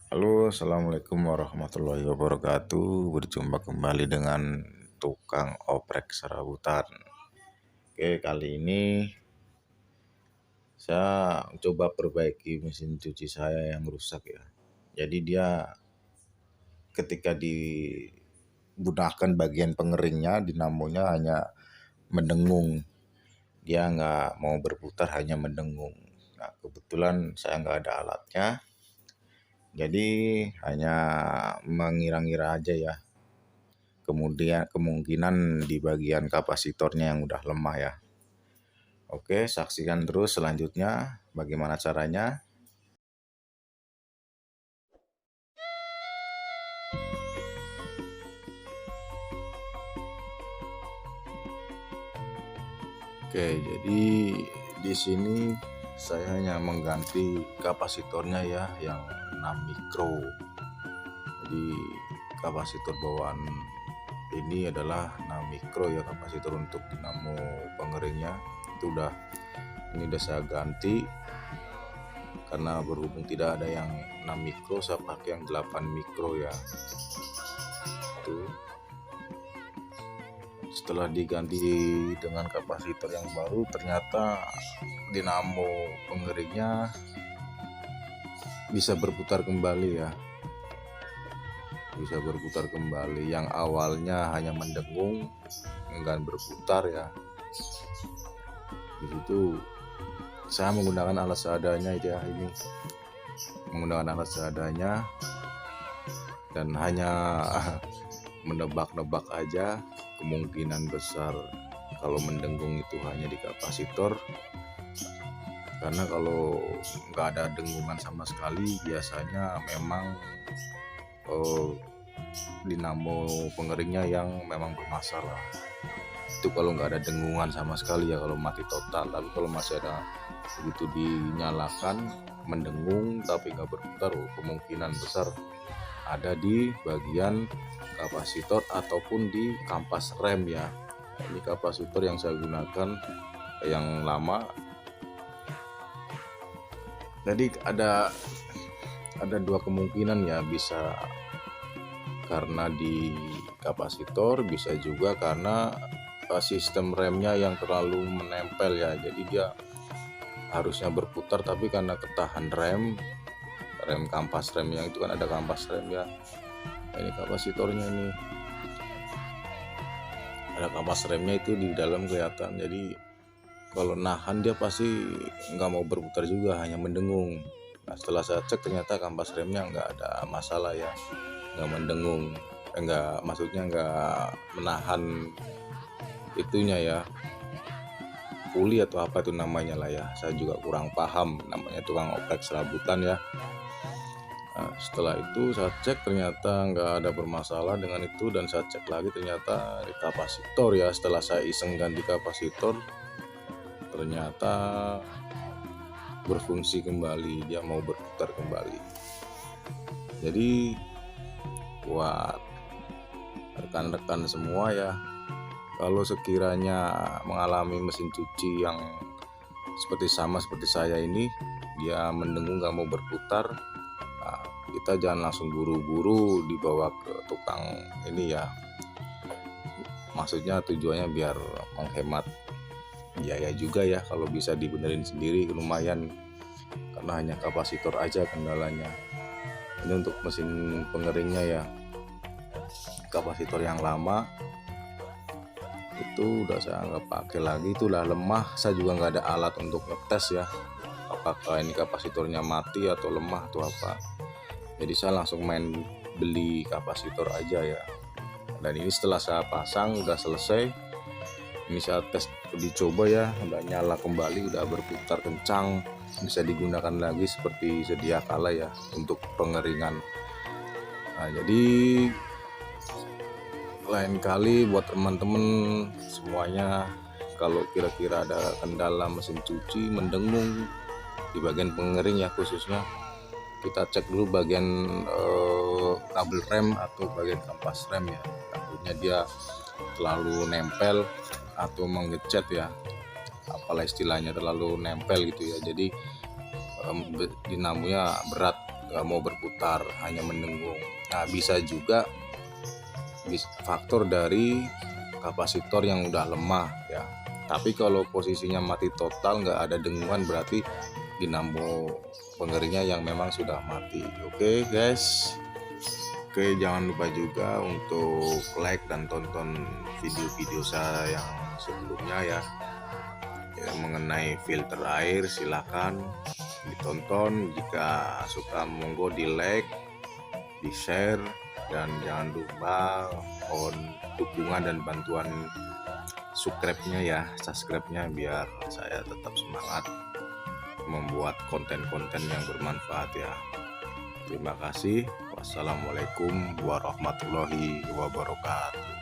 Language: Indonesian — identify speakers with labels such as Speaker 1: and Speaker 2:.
Speaker 1: Halo, assalamualaikum warahmatullahi wabarakatuh. Berjumpa kembali dengan tukang oprek serabutan. Oke, kali ini saya coba perbaiki mesin cuci saya yang rusak ya. Jadi dia ketika digunakan bagian pengeringnya, dinamonya hanya mendengung. Dia nggak mau berputar, hanya mendengung. Nah, kebetulan saya nggak ada alatnya. Jadi hanya mengira-ngira aja ya. Kemudian kemungkinan di bagian kapasitornya yang udah lemah ya. Oke, saksikan terus selanjutnya bagaimana caranya. Oke, jadi di sini saya hanya mengganti kapasitornya ya yang 6 mikro. Jadi kapasitor bawaan ini adalah 6 mikro ya, kapasitor untuk dinamo pengeringnya. Itu ini udah saya ganti karena berhubung tidak ada yang 6 mikro, saya pakai yang 8 mikro ya. Itu setelah diganti dengan kapasitor yang baru, ternyata dinamo pengeringnya bisa berputar kembali ya. Bisa berputar kembali, yang awalnya hanya mendengung enggan berputar ya. Di situ saya menggunakan alat seadanya ya, ini menggunakan alat seadanya dan hanya menebak-nebak aja. Kemungkinan besar kalau mendengung itu hanya di kapasitor, karena kalau nggak ada dengungan sama sekali biasanya memang dinamo pengeringnya yang memang bermasalah. Itu kalau nggak ada dengungan sama sekali ya, kalau mati total. Tapi kalau masih ada begitu dinyalakan mendengung tapi nggak berputar, kemungkinan besar ada di bagian kapasitor ataupun di kampas rem ya. Ini kapasitor yang saya gunakan yang lama. Jadi ada dua kemungkinan ya, bisa karena di kapasitor, bisa juga karena sistem remnya yang terlalu menempel ya. Jadi dia harusnya berputar tapi karena ketahan rem kampas rem yang itu kan ada kampas rem ya. Ini kapasitornya, ini ada kampas remnya itu di dalam kelihatan. Jadi kalau nahan dia pasti nggak mau berputar juga, hanya mendengung. Nah, setelah saya cek ternyata kampas remnya nggak ada masalah ya, nggak mendengung, maksudnya nggak menahan itunya ya, puli atau apa itu namanya lah ya. Saya juga kurang paham, namanya tukang oprek serabutan ya. Nah, setelah itu saya cek ternyata nggak ada bermasalah dengan itu, dan saya cek lagi ternyata di kapasitor ya. Setelah saya iseng ganti kapasitor, ternyata berfungsi kembali, dia mau berputar kembali. Jadi buat rekan-rekan semua ya, kalau sekiranya mengalami mesin cuci yang seperti saya ini, dia mendengung nggak mau berputar, nah, kita jangan langsung buru-buru dibawa ke tukang ini ya. Maksudnya tujuannya biar menghemat biaya juga ya, kalau bisa dibenerin sendiri lumayan, karena hanya kapasitor aja kendalanya. Ini untuk mesin pengeringnya ya, kapasitor yang lama itu udah saya nggak pakai lagi, itulah lemah. Saya juga nggak ada alat untuk ngetes ya, apakah ini kapasitornya mati atau lemah atau apa. Jadi saya langsung main beli kapasitor aja ya. Dan ini setelah saya pasang udah selesai, ini saya tes dicoba ya, udah nyala kembali, udah berputar kencang, bisa digunakan lagi seperti sedia kala ya untuk pengeringan. Nah, jadi lain kali buat teman-teman semuanya, kalau kira-kira ada kendala mesin cuci mendengung di bagian pengering ya khususnya, kita cek dulu bagian kabel rem atau bagian kampas rem ya. Takutnya dia terlalu nempel atau mengecet ya, apalah istilahnya, terlalu nempel gitu ya. Jadi dinamonya berat nggak mau berputar, hanya mendengung. Nah, bisa juga faktor dari kapasitor yang udah lemah ya. Tapi kalau posisinya mati total, nggak ada dengungan, berarti dinamo penggeringnya yang memang sudah mati. Oke guys. Oke, jangan lupa juga untuk like dan tonton video-video saya yang sebelumnya ya. Mengenai filter air silakan ditonton. Jika suka monggo di like, di share, dan jangan lupa mohon dukungan dan bantuan subscribe-nya ya, subscribe-nya biar saya tetap semangat membuat konten-konten yang bermanfaat ya. Terima kasih. Wassalamualaikum warahmatullahi wabarakatuh.